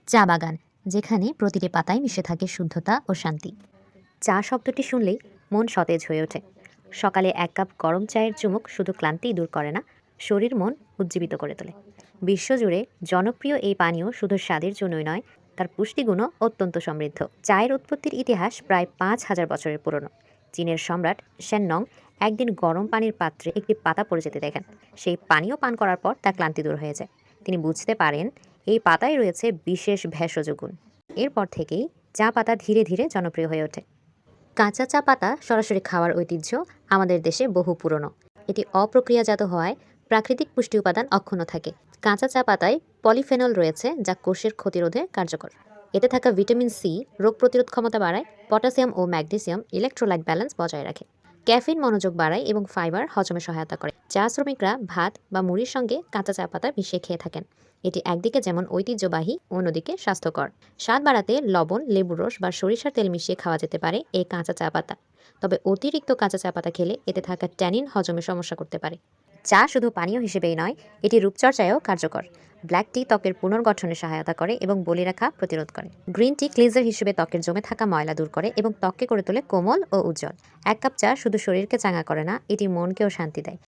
চা বাগান, যেখানে প্রতিটি পাতায় মিশে থাকে শুদ্ধতা ও শান্তি। চা শব্দটি শুনলেই মন সতেজ হয়ে ওঠে। সকালে এক কাপ গরম চায়ের চুমুক শুধু ক্লান্তিই দূর করে না, শরীর মন উজ্জীবিত করে তোলে। বিশ্বজুড়ে জনপ্রিয় এই পানীয় শুধু স্বাদের জন্যই নয়, তার পুষ্টিগুণও অত্যন্ত সমৃদ্ধ। চায়ের উৎপত্তির ইতিহাস প্রায় ৫,০০০ বছরের পুরনো। চীনের সম্রাট সেননং একদিন গরম পানির পাত্রে একটি পাতা পড়ে যেতে দেখেন। সেই পানীয় পান করার পর তার ক্লান্তি দূর হয়ে যায়। তিনি বুঝতে পারেন এই পাতায় রয়েছে বিশেষ ভেষজ গুণ। এরপর থেকেই চা পাতা ধীরে ধীরে জনপ্রিয় হয়ে ওঠে। কাঁচা চা পাতা সরাসরি খাওয়ার ঐতিহ্য আমাদের দেশে বহু পুরনো। এটি অপ্রক্রিয়াজাত হওয়ায় প্রাকৃতিক পুষ্টি উপাদান অক্ষুণ্ণ থাকে। কাঁচা চা পাতায় পলিফেনল রয়েছে, যা কোষের ক্ষতিরোধে কার্যকর। এতে থাকা ভিটামিন সি রোগ প্রতিরোধ ক্ষমতা বাড়ায়, পটাশিয়াম ও ম্যাগনেসিয়াম ইলেকট্রোলাইট ব্যালেন্স বজায় রাখে। ক্যাফিন মনোযোগ বাড়ায় এবং ফাইবার হজমে সহায়তা করে। চা শ্রমিকরা ভাত বা মুড়ির সঙ্গে কাঁচা চা পাতা মিশিয়ে খেয়ে থাকেন। এটি একদিকে যেমন ঐতিহ্যবাহী, অন্যদিকে স্বাস্থ্যকর। স্বাদ বাড়াতে লবণ, লেবুর রস বা সরিষার তেল মিশিয়ে খাওয়া যেতে পারে এই কাঁচা চা পাতা। তবে অতিরিক্ত কাঁচা চা পাতা খেলে এতে থাকা ট্যানিন হজমে সমস্যা করতে পারে। চা শুধু পানীয় হিসেবেই নয়, এটি রূপচর্চায়ও কার্যকর। ব্ল্যাক টি ত্বকের পুনর্গঠনে সহায়তা করে এবং বলিরেখা প্রতিরোধ করে। গ্রিন টি ক্লিনজার হিসেবে ত্বকের জমে থাকা ময়লা দূর করে এবং ত্বককে করে তোলে কোমল ও উজ্জ্বল। এক কাপ চা শুধু শরীরকে চাঙ্গা করে না, এটি মনকেও শান্তি দেয়।